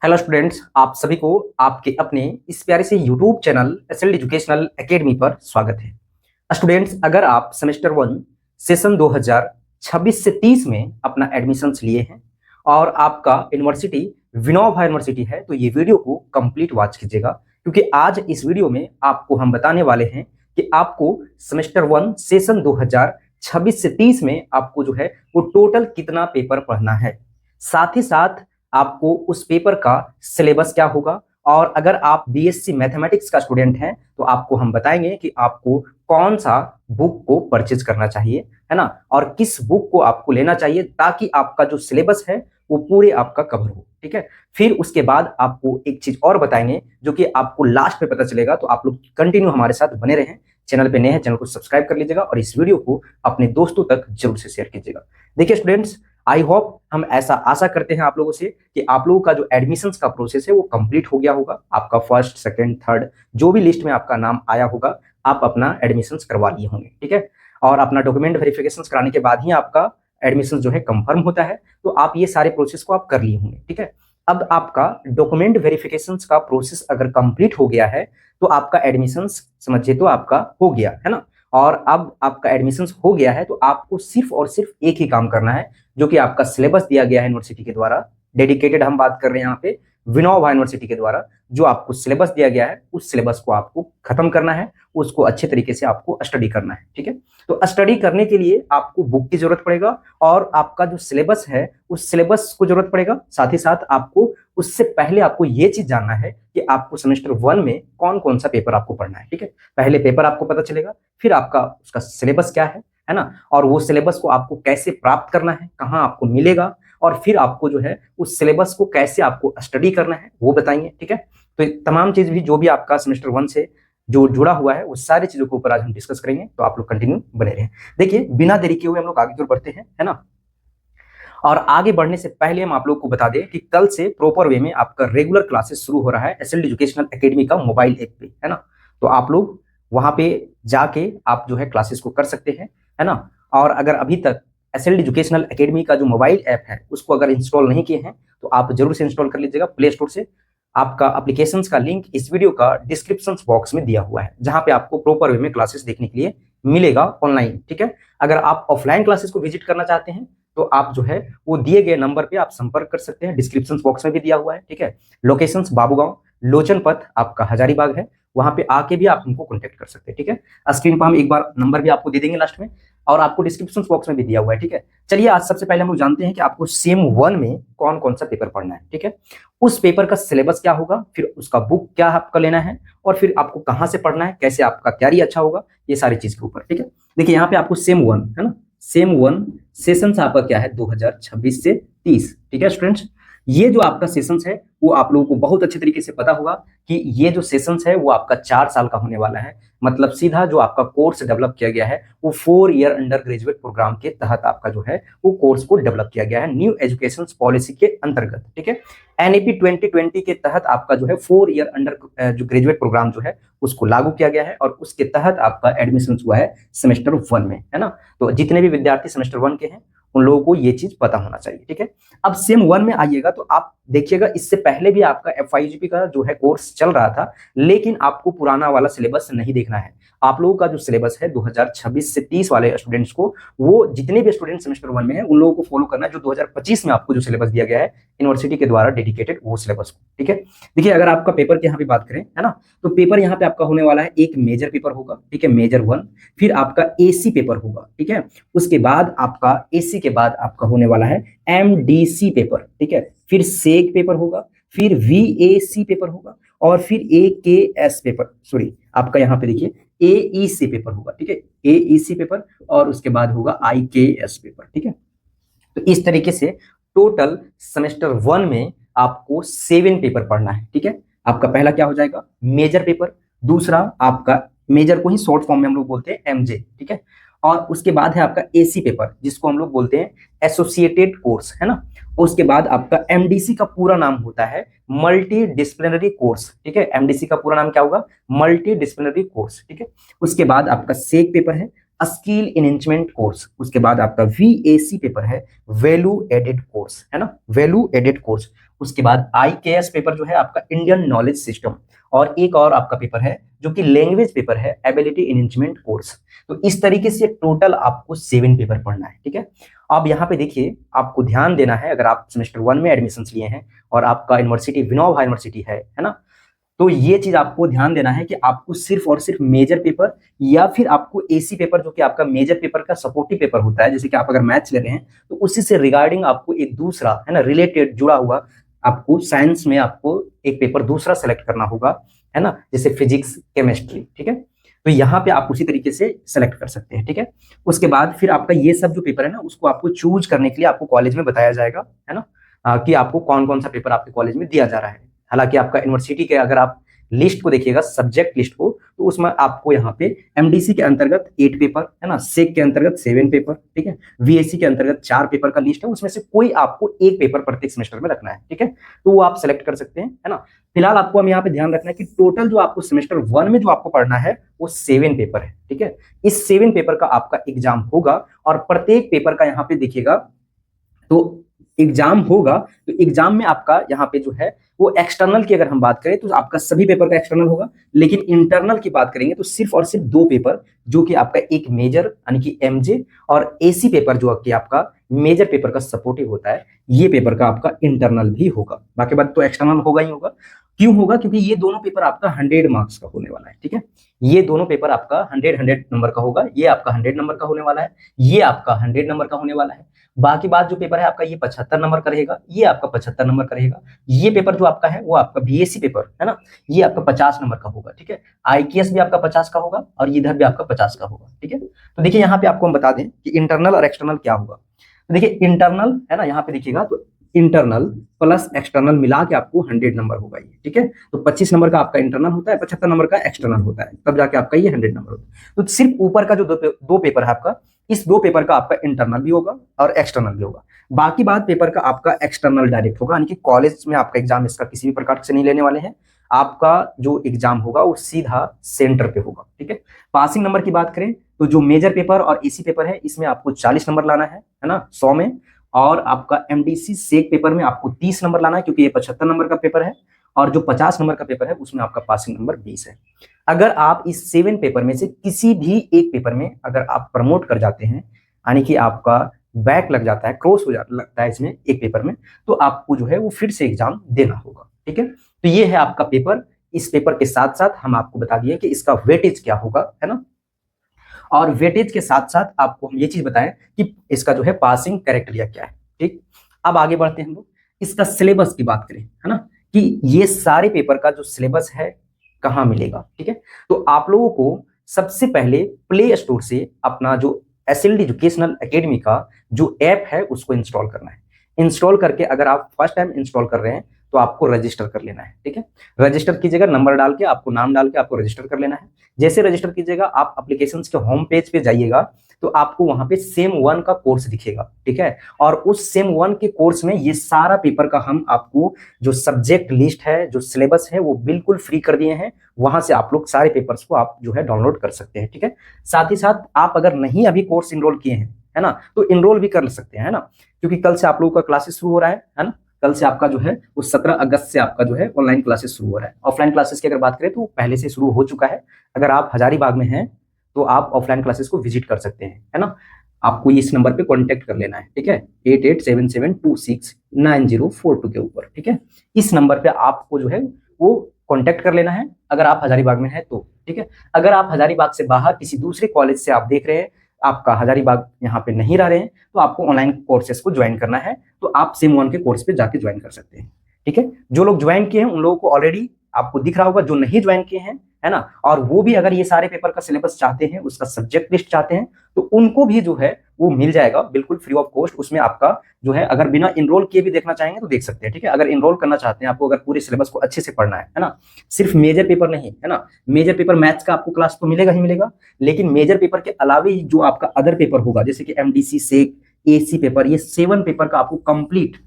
Hello students, आप सभी को आपके अपने इस प्यारे से YouTube channel SL educational academy पर स्वागत है। स्टूडेंट्स, अगर आप सेमेस्टर 1 सेशन 2026 से 30 में अपना एडमिशन्स लिए हैं और आपका यूनिवर्सिटी विनोबा यूनिवर्सिटी है, तो ये वीडियो को कंप्लीट वॉच कीजिएगा, क्योंकि आज इस वीडियो में आपको हम बताने वाले हैं कि आपको सेमेस्टर 1 सेशन 2026 से 30 में आपको जो है वो टोटल कितना पेपर पढ़ना है, साथ ही साथ आपको उस पेपर का सिलेबस क्या होगा। और अगर आप बीएससी मैथमेटिक्स का स्टूडेंट हैं तो आपको हम बताएंगे कि आपको कौन सा बुक को परचेज करना चाहिए, है ना, और किस बुक को आपको लेना चाहिए ताकि आपका जो सिलेबस है वो पूरे आपका कवर हो। ठीक है, फिर उसके बाद आपको एक चीज और बताएंगे जो कि आपको लास्ट में पता चलेगा, तो आप लोग कंटिन्यू हमारे साथ बने रहें। चैनल पे नए हैं, चैनल को सब्सक्राइब कर लीजिएगा और इस वीडियो को अपने दोस्तों तक जरूर से शेयर कीजिएगा। देखिए स्टूडेंट्स, आई होप, हम ऐसा आशा करते हैं आप लोगों से कि आप लोगों का जो एडमिशंस का प्रोसेस है वो कंप्लीट हो गया होगा। आपका फर्स्ट, सेकंड, थर्ड जो भी लिस्ट में आपका नाम आया होगा, आप अपना एडमिशंस करवा लिए होंगे। ठीक है, और अपना डॉक्यूमेंट वेरिफिकेशन कराने के बाद ही आपका एडमिशन जो है कंफर्म होता है, तो आप ये सारे प्रोसेस को आप कर लिए होंगे। ठीक है, अब आपका डॉक्यूमेंट वेरिफिकेशन का प्रोसेस अगर कंप्लीट हो गया है तो आपका एडमिशन समझिए तो आपका हो गया है ना। और अब आपका एडमिशन हो गया है तो आपको सिर्फ और सिर्फ एक ही काम करना है, जो कि आपका सिलेबस दिया गया है यूनिवर्सिटी के द्वारा। डेडिकेटेड हम बात कर रहे हैं यहाँ पे विनोबा यूनिवर्सिटी के द्वारा जो आपको सिलेबस दिया गया है, उस सिलेबस को आपको खत्म करना है, उसको अच्छे तरीके से आपको स्टडी करना है। ठीक है, तो स्टडी करने के लिए आपको बुक की जरूरत पड़ेगा और आपका जो सिलेबस है उस सिलेबस को जरूरत पड़ेगा। साथ ही साथ आपको उससे पहले आपको ये चीज जानना है कि आपको सेमेस्टर 1 में कौन कौन सा पेपर आपको पढ़ना है। ठीक है, पहले पेपर आपको पता चलेगा, फिर आपका उसका सिलेबस क्या है ना, और वो सिलेबस को आपको कैसे प्राप्त करना है, कहाँ आपको मिलेगा, और फिर आपको जो है उस सिलेबस को कैसे आपको स्टडी करना है वो बताएंगे। ठीक है, तो तमाम चीज भी जो भी आपका सेमेस्टर 1 से जो जुड़ा हुआ है उस सारी चीजों के ऊपर आज हम डिस्कस करेंगे, तो आप लोग कंटिन्यू बने रहें। देखिए, बिना देरी किए हुए हम लोग आगे की ओर बढ़ते हैं, है ना। और आगे बढ़ने से पहले हम आप लोग को बता दें कि कल से प्रॉपर वे में आपका रेगुलर क्लासेस शुरू हो रहा है एसएल एजुकेशनल एकेडमी का मोबाइल ऐप पे, है ना। तो आप लोग वहां पे जाके आप जो है क्लासेस को कर सकते हैं, है ना। और अगर अभी तक एसएल एजुकेशनल एकेडमी का जो मोबाइल ऐप है उसको अगर इंस्टॉल नहीं किए हैं तो आप जरूर से इंस्टॉल कर लीजिएगा प्ले स्टोर से। आपका एप्लीकेशंस का लिंक इस वीडियो का डिस्क्रिप्शन बॉक्स में दिया हुआ है, जहां पे आपको प्रॉपर वे में क्लासेस देखने के लिए मिलेगा ऑनलाइन। ठीक है, अगर आप ऑफलाइन क्लासेस को विजिट करना चाहते हैं तो आप जो है वो दिए गए नंबर पे आप संपर्क कर सकते हैं, डिस्क्रिप्शन बॉक्स में भी दिया हुआ है। ठीक है, लोकेशंस बाबूगांव, लोचन पथ आपका हजारीबाग है, वहां पे आके भी आप हमको कॉन्टेक्ट कर सकते हैं। ठीक है, स्क्रीन पर हम एक बार नंबर भी आपको दे देंगे लास्ट में, और आपको डिस्क्रिप्शन बॉक्स में भी दिया हुआ है। ठीक है, चलिए आज सबसे पहले हम लोग जानते हैं कि आपको सेम 1 में कौन कौन सा पेपर पढ़ना है। ठीक है, उस पेपर का सिलेबस क्या होगा, फिर उसका बुक क्या आपका लेना है, और फिर आपको कहाँ से पढ़ना है, कैसे आपका तैयारी अच्छा होगा, ये सारी चीज के ऊपर। ठीक है, देखिए यहाँ पे आपको सेम 1 है ना, सेम 1 सेशंस आपका क्या है 2026 से 30। ठीक है स्टूडेंट्स, ये जो आपका सेशंस है वो आप लोगों को बहुत अच्छे तरीके से पता होगा कि ये जो सेशंस है वो आपका 4 साल का होने वाला है। मतलब सीधा जो आपका कोर्स डेवलप किया गया है वो 4 ईयर अंडर ग्रेजुएट प्रोग्राम के तहत आपका जो है वो कोर्स को डेवलप किया गया है न्यू एजुकेशन पॉलिसी के अंतर्गत। ठीक है, एनईपी 2020 के तहत आपका जो है 4 ईयर अंडर जो ग्रेजुएट प्रोग्राम जो है उसको लागू किया गया है, और उसके तहत आपका एडमिशन हुआ है सेमेस्टर 1 में, है ना। तो जितने भी विद्यार्थी सेमेस्टर 1 के हैं उन लोगों को ये चीज पता होना चाहिए। ठीक है, अब सेम 1 में आइएगा तो आप देखिएगा इससे पहले भी आपका एफआईजीपी का जो है कोर्स चल रहा था, लेकिन आपको पुराना वाला सिलेबस नहीं देखना है। आप लोगों का जो सिलेबस है 2026 से 30 वाले स्टूडेंट्स को, वो जितने भी स्टूडेंट सेमेस्टर 1 में हैं उन लोगों को फॉलो करना है जो 2025 में आपको जो सिलेबस दिया गया है यूनिवर्सिटी के द्वारा डेडिकेटेड वो सिलेबस को। ठीक है, देखिए अगर आपका पेपर की यहाँ पे बात करें, है ना, तो पेपर यहाँ पे आपका होने वाला है एक मेजर पेपर होगा। ठीक है, मेजर 1, फिर आपका एसी पेपर होगा। ठीक है, उसके बाद आपका एसी के बाद आपका होने वाला है एमडीसी पेपर। ठीक है, फिर सेग पेपर होगा, फिर वीएसी पेपर होगा, और फिर एकेएस पेपर, सॉरी आपका यहाँ पे देखिए एईसी पेपर होगा। ठीक है, एईसी पेपर, और उसके बाद होगा आईकेएस पेपर। ठीक है, तो इस तरीके से टोटल सेमेस्टर 1 में आपको 7 पेपर पढ़ना है। ठीक है, आपका पहला क्या हो जाएगा मेजर पेपर, दूसरा आपका मेजर को ही शॉर्ट फॉर्म में हम लोग बोलते हैं एमजे। ठीक है, और उसके बाद है आपका एसी पेपर जिसको हम लोग बोलते हैं एसोसिएटेड कोर्स, है ना। और उसके बाद आपका एमडीसी का पूरा नाम होता है मल्टी डिसिप्लिनरी कोर्स। ठीक है, एमडीसी का पूरा नाम क्या होगा मल्टी डिसिप्लिनरी कोर्स। ठीक है, उसके बाद आपका सेक पेपर है स्किल इनहेंसमेंट कोर्स, उसके बाद आपका वीएसी पेपर है वैल्यू एडेड कोर्स, है ना, वैल्यू एडेड कोर्स। उसके बाद IKS पेपर जो है आपका इंडियन नॉलेज सिस्टम, और एक और आपका पेपर है जो कि लैंग्वेज पेपर है, एबिलिटी एनहेंसमेंट कोर्स। तो इस तरीके से टोटल आपको 7 पेपर पढ़ना है, ठीक है। अब यहाँ पे देखिए, आपको ध्यान देना है, अगर आप सेमेस्टर 1 में एडमिशन लिए हैं और आपका यूनिवर्सिटी विनोबा यूनिवर्सिटी है ना, तो ये चीज आपको ध्यान देना है कि आपको सिर्फ और सिर्फ मेजर पेपर या फिर आपको AC पेपर, जो कि आपका मेजर पेपर का सपोर्टिव पेपर होता है, जैसे कि आप अगर मैथ्स ले रहे हैं तो उसी से रिगार्डिंग आपको एक दूसरा है ना, रिलेटेड जुड़ा हुआ, आपको साइंस में आपको एक पेपर दूसरा सेलेक्ट करना होगा, है ना, जैसे फिजिक्स, केमिस्ट्री, ठीक है। तो यहाँ पे आप उसी तरीके से सेलेक्ट कर सकते हैं, ठीक है। उसके बाद फिर आपका ये सब जो पेपर है ना, उसको आपको चूज करने के लिए आपको कॉलेज में बताया जाएगा, है ना, कि आपको कौन कौन सा पेपर आपके कॉलेज में दिया जा रहा है। हालांकि आपका यूनिवर्सिटी के अगर आप लिस्ट को देखिएगा, सब्जेक्ट लिस्ट को, तो उसमें आपको यहाँ पे MDC के अंतर्गत 8 पेपर, है ना, सेक के अंतर्गत 7 पेपर, ठीक है, VAC के अंतर्गत 4 पेपर का लिस्ट है, उसमें से कोई आपको एक पेपर प्रत्येक सेमेस्टर में रखना है, ठीक है। तो वो आप सेलेक्ट कर सकते हैं, है ना। फिलहाल आपको हम यहाँ पे ध्यान रखना है कि टोटल जो आपको सेमेस्टर 1 में जो आपको पढ़ना है वो 7 पेपर है, ठीक है। इस 7 पेपर का आपका एग्जाम होगा, और प्रत्येक पेपर का यहाँ पे देखिएगा, तो एग्जाम होगा, तो एग्जाम में आपका यहाँ पे जो है वो एक्सटर्नल की अगर हम बात करें तो आपका सभी पेपर का एक्सटर्नल होगा, लेकिन इंटरनल की बात करेंगे तो सिर्फ और सिर्फ 2 पेपर, जो कि आपका एक मेजर यानी कि MJ, और AC पेपर जो कि आपका मेजर पेपर का सपोर्टिव होता है, ये पेपर का आपका इंटरनल भी होगा। बाकी बात तो एक्सटर्नल होगा ही होगा। क्यों होगा? क्योंकि ये दोनों पेपर आपका 100 मार्क्स का होने वाला है, ठीक है। ये दोनों पेपर आपका 100 नंबर का होगा, ये आपका 100 नंबर का होने वाला है, ये आपका 100 नंबर का होने वाला है। बाकी बात जो पेपर है आपका, ये 75 नंबर का रहेगा, ये आपका 75 नंबर का रहेगा। ये पेपर जो आपका है वो आपका BSc पेपर है ना, ये आपका 50 नंबर का होगा, ठीक है। IKS भी आपका 50 का होगा, और इधर भी आपका 50 का होगा, ठीक है। तो देखिए यहाँ पे आपको हम बता दें कि इंटरनल और एक्सटर्नल क्या होगा। तो देखिए इंटरनल है ना, यहाँ पे देखिएगा, तो इंटरनल प्लस एक्सटर्नल मिला के आपको 100 नंबर होगा ये, ठीक है। तो 25 नंबर का आपका इंटरनल होता है, 75 नंबर का एक्सटर्नल होता है, तब जाके आपका ये 100 नंबर होता है। तो सिर्फ ऊपर का जो दो पेपर है आपका, इस 2 पेपर का आपका इंटरनल भी होगा और एक्सटर्नल भी होगा। बाकी बात पेपर का आपका एक्सटर्नल डायरेक्ट होगा, यानी कि कॉलेज में आपका एग्जाम इसका किसी भी प्रकार से नहीं लेने वाले हैं। आपका जो एग्जाम होगा वो सीधा सेंटर पे होगा, ठीक है। पासिंग नंबर की बात करें तो जो मेजर पेपर और AC पेपर है, इसमें आपको 40 नंबर लाना है ना, 100 में। और आपका MDC सेक पेपर में आपको 30 नंबर लाना है, क्योंकि ये 75 नंबर का पेपर है, और जो 50 नंबर का पेपर है उसमें आपका पासिंग नंबर 20 है। अगर आप इस 7 पेपर में से किसी भी एक पेपर में अगर आप प्रमोट कर जाते हैं, यानी कि आपका बैक लग जाता है, क्रॉस हो जाता लगता है इसमें एक पेपर में, तो आपको जो है वो फिर से एग्जाम देना होगा, ठीक है। तो ये है आपका पेपर। इस पेपर के साथ साथ हम आपको बता दिए कि इसका वेटेज क्या होगा, है ना, और वेटेज के साथ साथ आपको हम ये चीज बताएं कि इसका जो है पासिंग क्राइटेरिया क्या है, ठीक। अब आगे बढ़ते हैं हम लोग, इसका सिलेबस की बात करें, है ना, कि ये सारे पेपर का जो सिलेबस है कहाँ मिलेगा, ठीक है। तो आप लोगों को सबसे पहले प्ले स्टोर से अपना जो SLD एजुकेशनल एकेडमी का जो ऐप है उसको इंस्टॉल करना है। इंस्टॉल करके अगर आप फर्स्ट टाइम इंस्टॉल कर रहे हैं तो आपको रजिस्टर कर लेना है, ठीक है। रजिस्टर कीजिएगा, नंबर डाल के, आपको नाम डाल के आपको रजिस्टर कर लेना है। जैसे रजिस्टर कीजिएगा, आप एप्लीकेशंस के होम पेज पे जाइएगा, तो आपको वहां पे सेम 1 का कोर्स दिखेगा, ठीक है। और उस सेम 1 के कोर्स में ये सारा पेपर का हम आपको जो सब्जेक्ट लिस्ट है, जो सिलेबस है, वो बिल्कुल फ्री कर दिए हैं। वहां से आप लोग सारे पेपर्स को आप जो है डाउनलोड कर सकते हैं, ठीक है। साथ ही साथ आप अगर नहीं अभी कोर्स इनरोल किए हैं, है ना, तो इनरोल भी कर सकते हैं, है ना, क्योंकि कल से आप लोगों का क्लासेस शुरू हो रहा है ना। कल से आपका जो है वो 17 अगस्त से आपका जो है ऑनलाइन क्लासेस शुरू हो रहा है। ऑफलाइन क्लासेस की अगर बात करें तो पहले से शुरू हो चुका है। अगर आप हजारीबाग में हैं तो आप ऑफलाइन क्लासेस को विजिट कर सकते हैं, है ना। आपको इस नंबर पे कांटेक्ट कर लेना है, ठीक है, 8877269042 के ऊपर, ठीक है। इस नंबर पे आपको जो है वो कांटेक्ट कर लेना है अगर आप हजारीबाग में हैं तो, ठीक है। अगर आप हजारीबाग से बाहर किसी दूसरे कॉलेज से आप देख रहे हैं, आपका हजारीबाग यहाँ पे नहीं रह रहे हैं, तो आपको ऑनलाइन कोर्सेस को ज्वाइन करना है, तो आप सेम 1 के कोर्स पे जाके ज्वाइन कर सकते हैं, ठीक है। जो लोग ज्वाइन किए हैं उन लोगों को ऑलरेडी आपको दिख रहा होगा, जो नहीं ज्वाइन किए हैं, है ना, और वो भी अगर ये सारे पेपर का सिलेबस चाहते हैं, उसका सब्जेक्ट लिस्ट चाहते हैं, तो उनको भी जो है वो मिल जाएगा बिल्कुल फ्री ऑफ कॉस्ट। उसमें आपका जो है अगर बिना इनरोल किए भी देखना चाहेंगे तो देख सकते हैं, ठीक है। अगर इनरोल करना चाहते हैं, आपको अगर पूरे सिलेबस को अच्छे से पढ़ना है ना, सिर्फ मेजर पेपर नहीं, है ना, मेजर पेपर मैथ्स का आपको क्लास तो मिलेगा ही मिलेगा, लेकिन मेजर पेपर के अलावे जो आपका अदर पेपर होगा, जैसे कि MDC सेक, AC पेपर, ये 7 पेपर का आपको कंप्लीट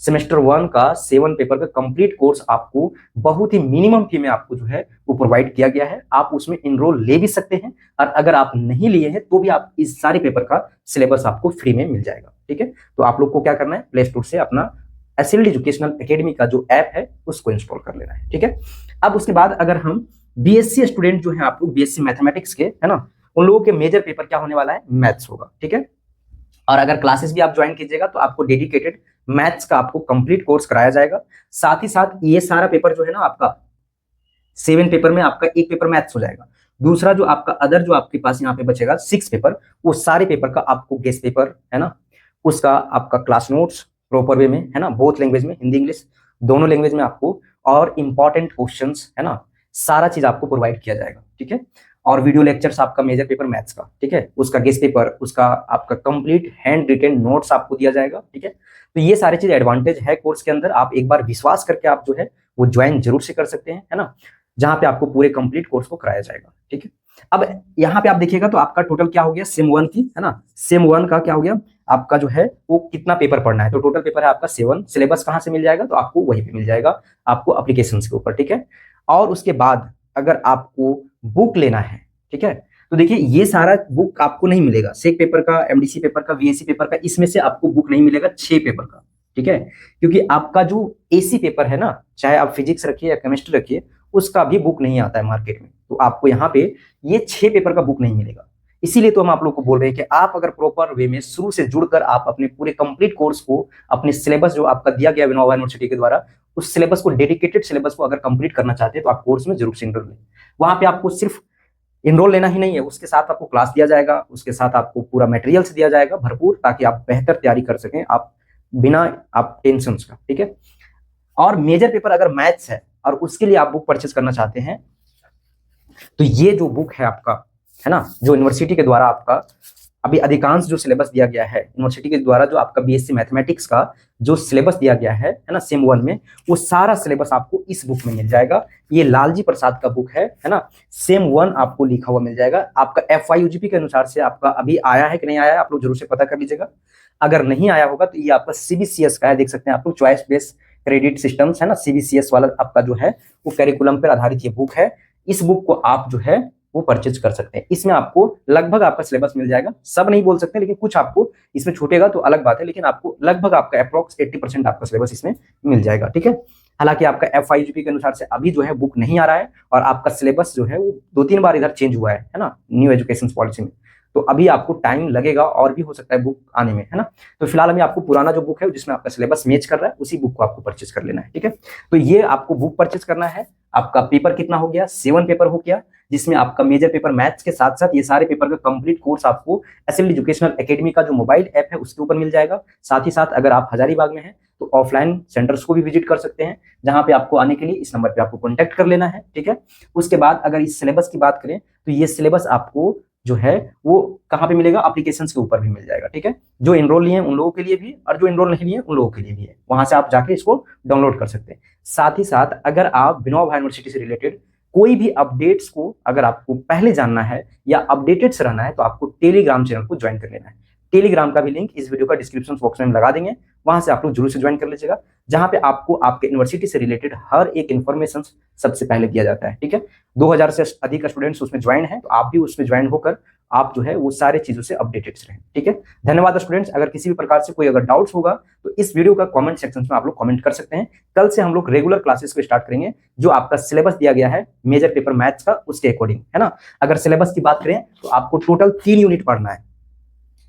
सेमेस्टर 1 का 7 पेपर का कंप्लीट कोर्स आपको बहुत ही मिनिमम फी में आपको जो है वो प्रोवाइड किया गया है। आप उसमें इनरोल ले भी सकते हैं, और अगर आप नहीं लिए हैं तो भी आप इस सारे पेपर का सिलेबस आपको फ्री में मिल जाएगा, ठीक है। तो आप लोग को क्या करना है, प्ले स्टोर से अपना एसएलडी एजुकेशनल एकेडमी का जो ऐप है उसको इंस्टॉल कर लेना है। ठीक है, अब उसके बाद अगर हम बीएससी स्टूडेंट जो है आप लोग बीएससी मैथमेटिक्स के, है ना, उन लोगों के मेजर पेपर क्या होने वाला है, मैथ्स होगा। ठीक है, और अगर क्लासेस भी आप ज्वाइन कीजिएगा तो आपको डेडिकेटेड मैथ्स का आपको कंप्लीट कोर्स कराया जाएगा। साथ ही साथ ये सारा पेपर जो है ना आपका 7 पेपर में आपका एक पेपर मैथ्स हो जाएगा। दूसरा जो आपका अदर जो आपके पास यहाँ पे बचेगा 6 पेपर, वो सारे पेपर का आपको गेस्ट पेपर, है ना, उसका आपका क्लास नोट्स प्रॉपर वे में, है ना, बोथ लैंग्वेज में, हिंदी इंग्लिश दोनों लैंग्वेज में आपको, और इंपॉर्टेंट क्वेश्चंस, है ना, सारा चीज आपको प्रोवाइड किया जाएगा। ठीक है, और वीडियो लेक्चर्स आपका मेजर पेपर मैथ्स का, ठीक है, उसका गेस्ट पेपर, उसका आपका कंप्लीट हैंड रिटेन नोट्स आपको दिया जाएगा। ठीक है, तो ये सारी चीज एडवांटेज है कोर्स के अंदर। आप एक बार विश्वास करके आप जो है वो ज्वाइन जरूर से कर सकते हैं, है ना, जहां पे आपको पूरे कंप्लीट कोर्स को कराया जाएगा। ठीक है, अब यहाँ पे आप देखिएगा तो आपका टोटल क्या हो गया, सेम 1 की, है ना, सेम 1 का क्या हो गया आपका जो है वो कितना पेपर पढ़ना है, तो टोटल पेपर है आपका 7। सिलेबस कहाँ से मिल जाएगा, तो आपको वहीं पे मिल जाएगा आपको एप्लीकेशन के ऊपर। ठीक है, और उसके बाद अगर आपको बुक लेना है, ठीक है, तो देखिए ये सारा बुक आपको नहीं मिलेगा, सेक पेपर का, एमडीसी पेपर का, वीएसी पेपर का, इसमें से आपको बुक नहीं मिलेगा 6 पेपर का। ठीक है, क्योंकि आपका जो एसी पेपर है ना, चाहे आप फिजिक्स रखिए या केमिस्ट्री रखिए, उसका भी बुक नहीं आता है मार्केट में, तो आपको यहाँ पे ये 6 पेपर का बुक नहीं मिलेगा। इसीलिए तो हम आप लोग को बोल रहे हैं कि आप अगर प्रॉपर वे में शुरू से जुड़कर आप अपने पूरे कंप्लीट कोर्स को, अपने सिलेबस जो आपका दिया गया विनोबा यूनिवर्सिटी के द्वारा, उस सिलेबस को, डेडिकेटेड सिलेबस को अगर कंप्लीट करना चाहते हैं तो आप कोर्स में जरूर से इनरोल लें। वहां पे आपको सिर्फ इनरोल लेना ही नहीं है, उसके साथ आपको क्लास दिया जाएगा, उसके साथ आपको पूरा मटेरियल्स दिया जाएगा भरपूर, ताकि आप बेहतर तैयारी कर सकें आप बिना आप टेंशन का। ठीक है, और मेजर पेपर अगर मैथ्स है और उसके लिए आप बुक परचेज करना चाहते हैं, तो ये जो बुक है आपका, है ना, जो यूनिवर्सिटी के द्वारा आपका अभी अधिकांश जो सिलेबस दिया गया है यूनिवर्सिटी के द्वारा, जो आपका बीएससी मैथमेटिक्स का जो सिलेबस दिया गया है ना, सेम 1 में, वो सारा सिलेबस आपको इस बुक में मिल जाएगा। ये लालजी प्रसाद का बुक है ना, सेम 1 आपको लिखा हुआ मिल जाएगा। आपका एफवाईयूजीपी के अनुसार से आपका अभी आया है कि नहीं आया है, आप लोग जरूर से पता कर लीजिएगा। अगर नहीं आया होगा तो ये आपका सीबीसीएस का है, देख सकते हैं आप लोग, चॉइस बेस्ड क्रेडिट सिस्टम्स, है ना, सीबीसीएस वाला आपका जो है वो करिकुलम पर आधारित ये बुक है। इस बुक को आप जो है वो परचेज कर सकते हैं। इसमें आपको लगभग आपका सिलेबस मिल जाएगा, सब नहीं बोल सकते, लेकिन कुछ आपको इसमें छूटेगा तो अलग बात है, लेकिन आपको लगभग आपका अप्रोक्स 80% आपका सिलेबस इसमें मिल जाएगा। ठीक है, हालांकि आपका एफआईयूजीपी के अनुसार से अभी जो है बुक नहीं आ रहा है, और आपका सिलेबस जो है वो 2-3 बार इधर चेंज हुआ है ना, न्यू एजुकेशन पॉलिसी में, तो अभी आपको टाइम लगेगा और भी हो सकता है बुक आने में, है ना। तो फिलहाल अभी आपको पुराना जो बुक है जिसमें आपका सिलेबस मैच कर रहा है, उसी बुक को आपको परचेज कर लेना है। ठीक है, तो ये आपको बुक परचेज करना है। आपका पेपर कितना हो गया, 7 पेपर हो गया, जिसमें आपका मेजर पेपर मैथ्स के साथ साथ ये सारे पेपर का कंप्लीट कोर्स आपको एसएलडी एजुकेशनल एकेडमी का जो मोबाइल ऐप है उसके ऊपर मिल जाएगा। साथ ही साथ अगर आप हजारीबाग में हैं तो ऑफलाइन सेंटर्स को भी विजिट कर सकते हैं, जहां पे आपको आने के लिए इस नंबर पे आपको कॉन्टैक्ट कर लेना है। ठीक है, उसके बाद अगर इस सिलेबस की बात करें तो ये सिलेबस आपको जो है वो कहाँ पे मिलेगा, एप्लीकेशन के ऊपर भी मिल जाएगा। ठीक है, जो इनरोल लिए हैं उन लोगों के लिए भी, और जो इनरोल नहीं लिए उन लोगों के लिए भी है, वहां से आप जाके इसको डाउनलोड कर सकते हैं। साथ ही साथ अगर आप विनोबा यूनिवर्सिटी से रिलेटेड कोई भी अपडेट्स को अगर आपको पहले जानना है या अपडेटेड से रहना है, तो आपको टेलीग्राम चैनल को ज्वाइन कर लेना है। टेलीग्राम का भी लिंक इस वीडियो का डिस्क्रिप्शन बॉक्स में लगा देंगे, वहां से आप लोग जरूर से ज्वाइन कर लीजिएगा, जहां पे आपको आपके यूनिवर्सिटी से रिलेटेड हर एक इन्फॉर्मेशन सबसे पहले दिया जाता है। ठीक है, 2000 से अधिक स्टूडेंट्स उसमें ज्वाइन है, तो आप भी उसमें ज्वाइन होकर आप जो है वो सारे चीजों से अपडेटेड रहें। ठीक है, धन्यवाद स्टूडेंट्स। अगर किसी भी प्रकार से कोई अगर डाउट्स होगा तो इस वीडियो का कमेंट सेक्शन में आप लोग कमेंट कर सकते हैं। कल से हम लोग रेगुलर क्लासेस को स्टार्ट करेंगे, जो आपका सिलेबस दिया गया है मेजर पेपर मैथ्स का उसके अकॉर्डिंग, है ना। अगर सिलेबस की बात करें तो आपको टोटल 3 यूनिट पढ़ना है।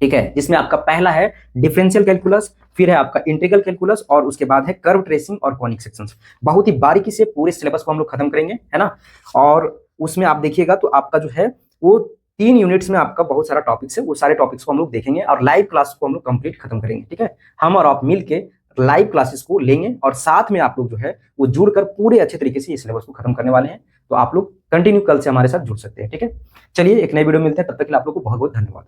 ठीक है, जिसमें आपका पहला है डिफरेंशियल कैलकुलस, फिर है आपका इंटीग्रल कैलकुलस, और उसके बाद है कर्व ट्रेसिंग और कॉनिक सेक्शंस। बहुत ही बारीकी से पूरे सिलेबस को हम लोग खत्म करेंगे, है ना। और उसमें आप देखिएगा तो आपका जो है वो 3 यूनिट्स में आपका बहुत सारा टॉपिक्स है, वो सारे टॉपिक्स को हम लोग देखेंगे और लाइव क्लास को हम लोग कंप्लीट खत्म करेंगे। ठीक है, हम और आप मिलके लाइव क्लासेस को लेंगे, और साथ में आप लोग जो है वो जुड़कर पूरे अच्छे तरीके से इस सिलेबस को खत्म करने वाले हैं। तो आप लोग कंटिन्यू कल से हमारे साथ जुड़ सकते हैं। ठीक है, चलिए एक नई वीडियो मिलते हैं, तब तक के लिए आप लोग को बहुत बहुत धन्यवाद।